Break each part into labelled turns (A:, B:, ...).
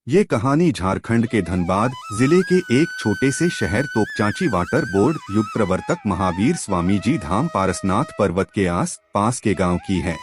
A: ये कहानी झारखंड के धनबाद जिले के एक छोटे से शहर तोपचांची वाटर बोर्ड युग प्रवर्तक महावीर स्वामी जी धाम पारसनाथ पर्वत के आस पास के गांव की है।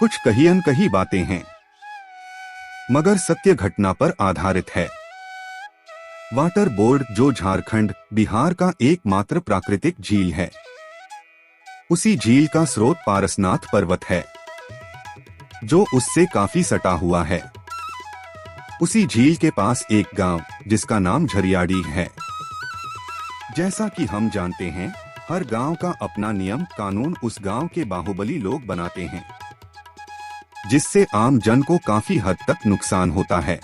A: कुछ कही अनकही बातें हैं, मगर सत्य घटना पर आधारित है। वाटर बोर्ड जो झारखंड बिहार का एकमात्र प्राकृतिक झील है, उसी झील का स्रोत पारसनाथ पर्वत है, जो उससे काफी सटा हुआ है। उसी झील के पास एक गांव जिसका नाम झरियाडी है। जैसा कि हम जानते हैं, हर गांव का अपना नियम कानून उस गांव के बाहुबली लोग बनाते हैं, जिससे आम जन को काफी हद तक नुकसान होता है।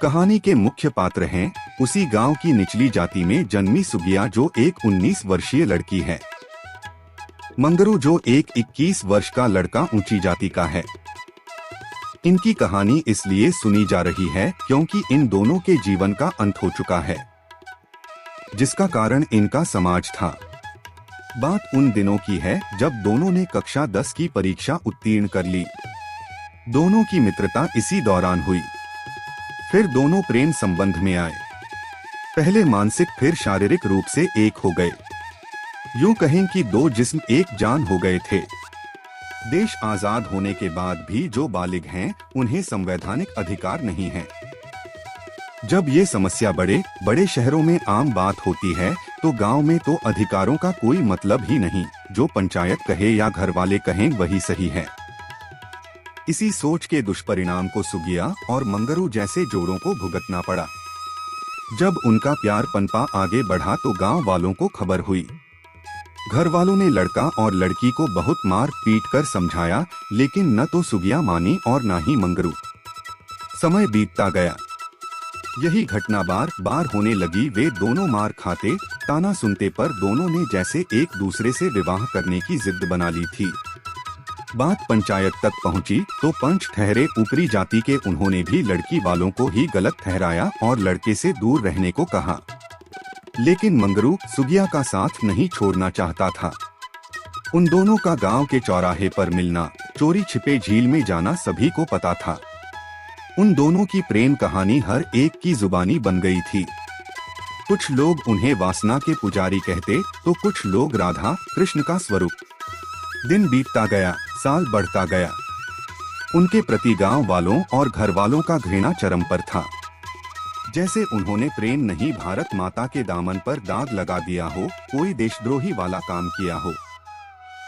A: कहानी के मुख्य पात्र हैं उसी गांव की निचली जाति में जन्मी सुगिया, जो एक 19 वर्षीय लड़की है, मंगरू जो एक 21 वर्ष का लड़का ऊंची जाति का है। इनकी कहानी इसलिए सुनी जा रही है क्योंकि इन दोनों के जीवन का अंत हो चुका है, जिसका कारण इनका समाज था। बात उन दिनों की है जब दोनों ने कक्षा 10 की परीक्षा उत्तीर्ण कर ली। दोनों की मित्रता इसी दौरान हुई। फिर दोनों प्रेम संबंध में आए। पहले मानसिक फिर शारीरिक रूप से एक हो गए। यूं कहें कि दो जिस्म एक जान हो गए थे। देश आजाद होने के बाद भी जो बालिग हैं, उन्हें संवैधानिक अधिकार नहीं है। जब ये समस्या बड़े बड़े शहरों में आम बात होती है, तो गांव में तो अधिकारों का कोई मतलब ही नहीं। जो पंचायत कहे या घर वाले कहें वही सही है। इसी सोच के दुष्परिणाम को सुगिया और मंगरू जैसे जोड़ों को भुगतना पड़ा। जब उनका प्यार पनपा आगे बढ़ा तो गांव वालों को खबर हुई। घर वालों ने लड़का और लड़की को बहुत मार पीट कर समझाया, लेकिन न तो सुगिया मानी और न ही मंगरू। समय बीतता गया। यही घटना बार बार होने लगी। वे दोनों मार खाते, ताना सुनते, पर दोनों ने जैसे एक दूसरे से विवाह करने की जिद बना ली थी। बात पंचायत तक पहुंची तो पंच ठहरे ऊपरी जाति के, उन्होंने भी लड़की वालों को ही गलत ठहराया और लड़के से दूर रहने को कहा। लेकिन मंगरू सुगिया का साथ नहीं छोड़ना चाहता था। उन दोनों का गांव के चौराहे पर मिलना, चोरी छिपे झील में जाना सभी को पता था। उन दोनों की प्रेम कहानी हर एक की जुबानी बन गई थी। कुछ लोग उन्हें वासना के पुजारी कहते तो कुछ लोग राधा कृष्ण का स्वरूप। दिन बीतता गया, साल बढ़ता गया। उनके प्रति गांव वालों और घर वालों का घृणा चरम पर था। जैसे उन्होंने प्रेम नहीं, भारत माता के दामन पर दाग लगा दिया हो, कोई देशद्रोही वाला काम किया हो।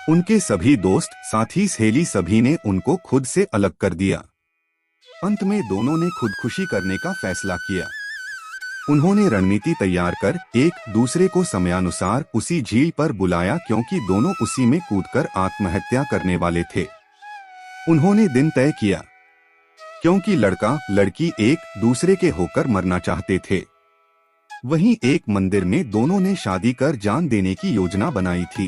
A: उनके सभी दोस्त, साथी, सहेली सभी ने उनको खुद से अलग कर दिया। अंत में दोनों ने खुदकुशी करने का फैसला किया। उन्होंने रणनीति तैयार कर एक दूसरे को समयानुसार उसी झील पर बुलाया, क्योंकि दोनों उसी में कूदकर आत्महत्या करने वाले थे। उन्होंने दिन तय किया, क्योंकि लड़का लड़की एक दूसरे के होकर मरना चाहते थे। वहीं एक मंदिर में दोनों ने शादी कर जान देने की योजना बनाई थी।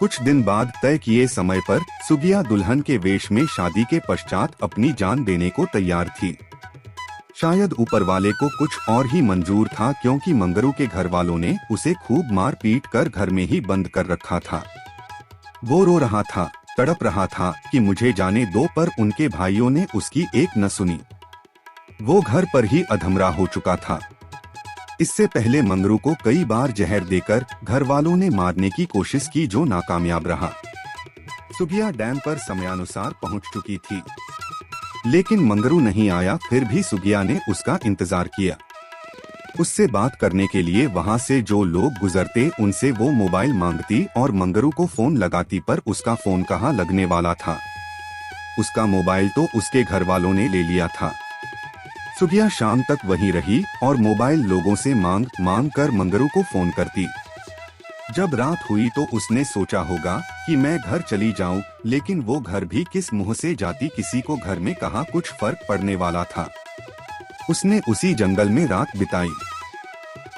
A: कुछ दिन बाद तय किए समय पर सुगिया दुल्हन के वेश में शादी के पश्चात अपनी जान देने को तैयार थी। शायद ऊपर वाले को कुछ और ही मंजूर था, क्योंकि मंगरू के घर वालों ने उसे खूब मार पीट कर घर में ही बंद कर रखा था। वो रो रहा था, तड़प रहा था कि मुझे जाने दो, पर उनके भाइयों ने उसकी एक न सुनी। वो घर पर ही अधमरा हो चुका था। इससे पहले मंगरू को कई बार जहर देकर घर वालों ने मारने की कोशिश की, जो नाकामयाब रहा। सुगिया डैम पर समयानुसार पहुंच चुकी थी, लेकिन मंगरू नहीं आया। फिर भी सुगिया ने उसका इंतजार किया। उससे बात करने के लिए वहां से जो लोग गुजरते उनसे वो मोबाइल मांगती और मंगरू को फोन लगाती, पर उसका फोन कहाँ लगने वाला था। उसका मोबाइल तो उसके घर वालों ने ले लिया था। सुगिया शाम तक वहीं रही और मोबाइल लोगों से मांग मांग कर मंगरू को फोन करती। जब रात हुई तो उसने सोचा होगा कि मैं घर चली जाऊं, लेकिन वो घर भी किस मुंह से जाती, किसी को घर में कहाँ कुछ फर्क पड़ने वाला था। उसने उसी जंगल में रात बिताई।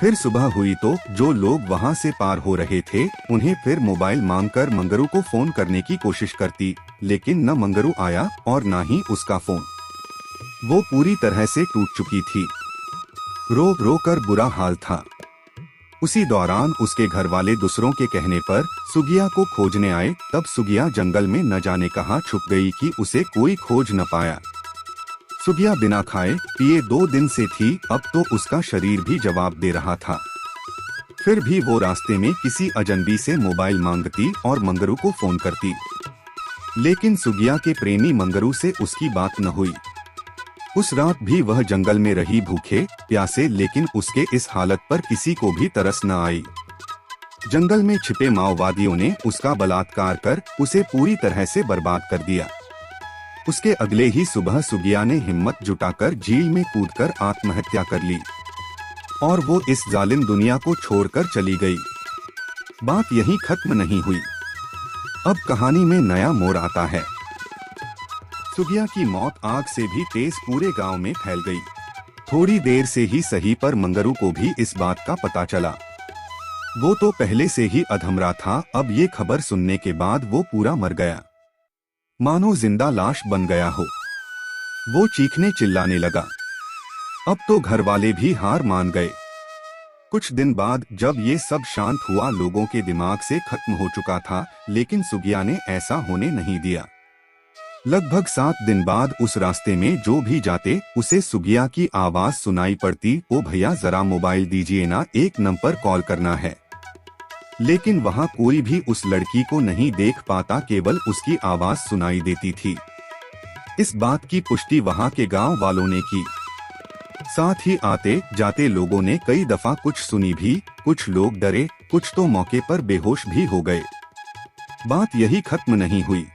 A: फिर सुबह हुई तो जो लोग वहां से पार हो रहे थे उन्हें फिर मोबाइल मांगकर मंगरू को फोन करने की कोशिश करती, लेकिन न मंगरू आया और न ही उसका फोन। वो पूरी तरह से टूट चुकी थी। रो रो कर बुरा हाल था। उसी दौरान उसके घर वाले दूसरों के कहने पर सुगिया को खोजने आए। तब सुगिया जंगल में न जाने कहाँ छुप गई कि उसे कोई खोज न पाया। सुगिया बिना खाए पिए 2 दिन से थी, अब तो उसका शरीर भी जवाब दे रहा था। फिर भी वो रास्ते में किसी अजनबी से मोबाइल मांगती और मंगरू को फोन करती, लेकिन सुगिया के प्रेमी मंगरू से उसकी बात न हुई। उस रात भी वह जंगल में रही भूखे प्यासे, लेकिन उसके इस हालत पर किसी को भी तरस न आई। जंगल में छिपे माओवादियों ने उसका बलात्कार कर उसे पूरी तरह से बर्बाद कर दिया। उसके अगले ही सुबह सुगिया ने हिम्मत जुटाकर झील में कूदकर आत्महत्या कर ली और वो इस जालिम दुनिया को छोड़कर चली गई। बात यहीं खत्म नहीं हुई, अब कहानी में नया मोड़ आता है। सुगिया की मौत आग से भी तेज पूरे गांव में फैल गई। थोड़ी देर से ही सही, पर मंगरू को भी इस बात का पता चला। वो तो पहले से ही अधमरा था, अब ये खबर सुनने के बाद वो पूरा मर गया, मानो जिंदा लाश बन गया हो। वो चीखने चिल्लाने लगा। अब तो घर वाले भी हार मान गए। कुछ दिन बाद जब ये सब शांत हुआ, लोगों के दिमाग से खत्म हो चुका था, लेकिन सुगिया ने ऐसा होने नहीं दिया। लगभग 7 दिन बाद उस रास्ते में जो भी जाते उसे सुगिया की आवाज सुनाई पड़ती, ओ भैया जरा मोबाइल दीजिए ना, 1 नंबर कॉल करना है। लेकिन वहाँ कोई भी उस लड़की को नहीं देख पाता, केवल उसकी आवाज सुनाई देती थी। इस बात की पुष्टि वहाँ के गांव वालों ने की। साथ ही आते जाते लोगों ने कई दफा कुछ सुनी भी। कुछ लोग डरे, कुछ तो मौके पर बेहोश भी हो गए। बात यही खत्म नहीं हुई।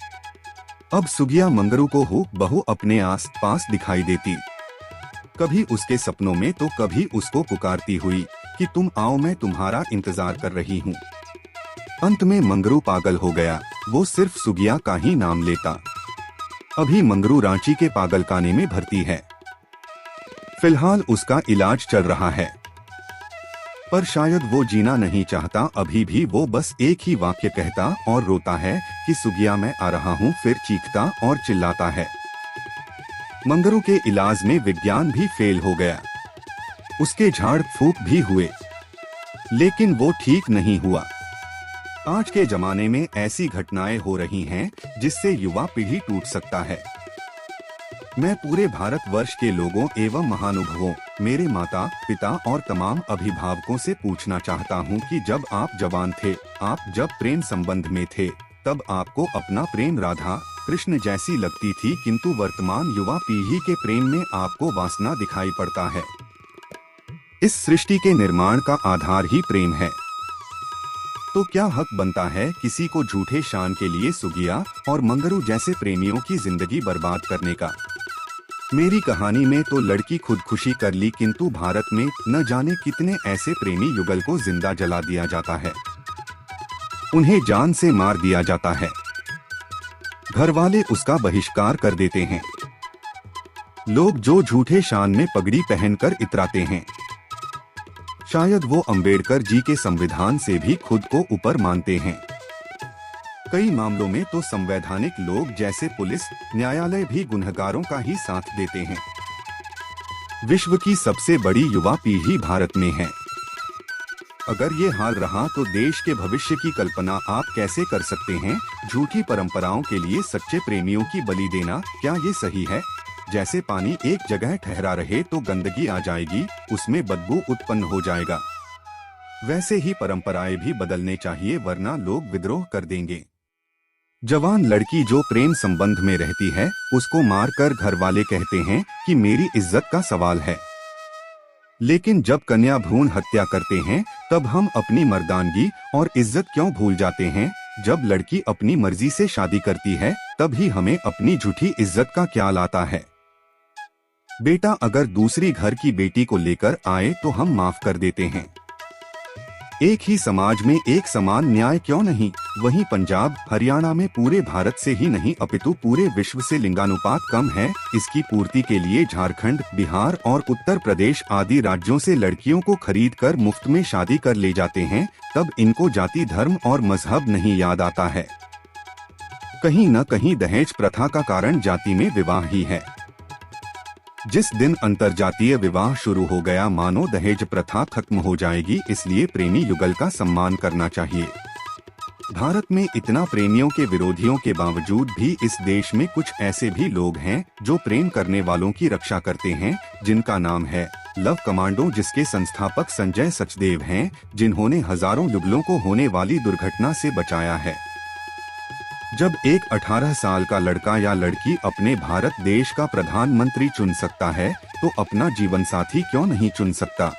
A: अब सुगिया मंगरू को हूबहू अपने आस पास दिखाई देती, कभी उसके सपनों में तो कभी उसको पुकारती हुई कि तुम आओ, मैं तुम्हारा इंतजार कर रही हूँ। अंत में मंगरू पागल हो गया, वो सिर्फ सुगिया का ही नाम लेता। अभी मंगरू रांची के पागलखाने में भर्ती है। फिलहाल उसका इलाज चल रहा है, पर शायद वो जीना नहीं चाहता। अभी भी वो बस एक ही वाक्य कहता और रोता है कि सुगिया मैं आ रहा हूँ, फिर चीखता और चिल्लाता है। मंगरू के इलाज में विज्ञान भी फेल हो गया, उसके झाड़ फूक भी हुए, लेकिन वो ठीक नहीं हुआ। आज के जमाने में ऐसी घटनाएं हो रही हैं जिससे युवा पीढ़ी टूट सकता है। मैं पूरे भारतवर्ष के लोगों एवं महानुभवों, मेरे माता पिता और तमाम अभिभावकों से पूछना चाहता हूं कि जब आप जवान थे, आप जब प्रेम संबंध में थे, तब आपको अपना प्रेम राधा कृष्ण जैसी लगती थी, किंतु वर्तमान युवा पीढ़ी के प्रेम में आपको वासना दिखाई पड़ता है। इस सृष्टि के निर्माण का आधार ही प्रेम है, तो क्या हक बनता है किसी को झूठे शान के लिए सुगिया और मंगरू जैसे प्रेमियों की जिंदगी बर्बाद करने का? मेरी कहानी में तो लड़की खुदकुशी कर ली, किंतु भारत में न जाने कितने ऐसे प्रेमी युगल को जिंदा जला दिया जाता है, उन्हें जान से मार दिया जाता है, घर वाले उसका बहिष्कार कर देते हैं। लोग जो झूठे शान में पगड़ी पहनकर इतराते हैं, शायद वो अंबेडकर जी के संविधान से भी खुद को ऊपर मानते हैं। कई मामलों में तो संवैधानिक लोग जैसे पुलिस, न्यायालय भी गुनहगारों का ही साथ देते हैं। विश्व की सबसे बड़ी युवा पीढ़ी भारत में है। अगर ये हाल रहा तो देश के भविष्य की कल्पना आप कैसे कर सकते हैं? झूठी परंपराओं के लिए सच्चे प्रेमियों की बलि देना, क्या ये सही है? जैसे पानी एक जगह ठहरा रहे तो गंदगी आ जाएगी, उसमें बदबू उत्पन्न हो जाएगा, वैसे ही परंपराएं भी बदलने चाहिए, वरना लोग विद्रोह कर देंगे। जवान लड़की जो प्रेम संबंध में रहती है, उसको मारकर घर वाले कहते हैं कि मेरी इज्जत का सवाल है। लेकिन जब कन्या भ्रूण हत्या करते हैं, तब हम अपनी मर्दानगी और इज्जत क्यों भूल जाते हैं? जब लड़की अपनी मर्जी से शादी करती है, तब ही हमें अपनी झूठी इज्जत का ख्याल आता है। बेटा अगर दूसरी घर की बेटी को लेकर आए तो हम माफ कर देते हैं। एक ही समाज में एक समान न्याय क्यों नहीं? वहीं पंजाब हरियाणा में पूरे भारत से ही नहीं अपितु पूरे विश्व से लिंगानुपात कम है। इसकी पूर्ति के लिए झारखंड, बिहार और उत्तर प्रदेश आदि राज्यों से लड़कियों को खरीदकर मुफ्त में शादी कर ले जाते हैं। तब इनको जाति, धर्म और मजहब नहीं याद आता है। कहीं न कहीं दहेज प्रथा का कारण जाति में विवाह ही है। जिस दिन अंतरजातीय विवाह शुरू हो गया, मानो दहेज प्रथा खत्म हो जाएगी। इसलिए प्रेमी युगल का सम्मान करना चाहिए। भारत में इतना प्रेमियों के विरोधियों के बावजूद भी इस देश में कुछ ऐसे भी लोग हैं जो प्रेम करने वालों की रक्षा करते हैं, जिनका नाम है लव कमांडो, जिसके संस्थापक संजय सचदेव हैं, जिन्होंने हजारों युगलों को होने वाली दुर्घटना से बचाया है। जब एक 18 साल का लड़का या लड़की अपने भारत देश का प्रधानमंत्री चुन सकता है, तो अपना जीवन साथी क्यों नहीं चुन सकता?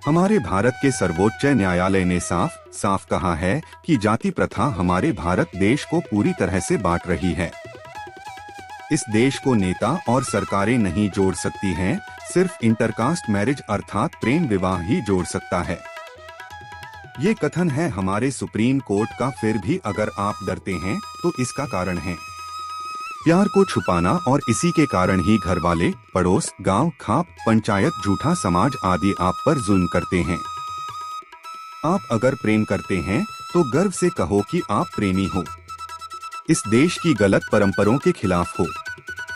A: हमारे भारत के सर्वोच्च न्यायालय ने साफ साफ कहा है कि जाति प्रथा हमारे भारत देश को पूरी तरह से बांट रही है। इस देश को नेता और सरकारें नहीं जोड़ सकती हैं, सिर्फ इंटरकास्ट मैरिज अर्थात प्रेम विवाह ही जोड़ सकता है। ये कथन है हमारे सुप्रीम कोर्ट का, फिर भी अगर आप डरते हैं तो इसका कारण है प्यार को छुपाना, और इसी के कारण ही घर वाले, पड़ोस, गांव, खाप, पंचायत, झूठा समाज आदि आप पर जुल्म करते हैं। आप अगर प्रेम करते हैं तो गर्व से कहो कि आप प्रेमी हो, इस देश की गलत परंपराओं के खिलाफ हो।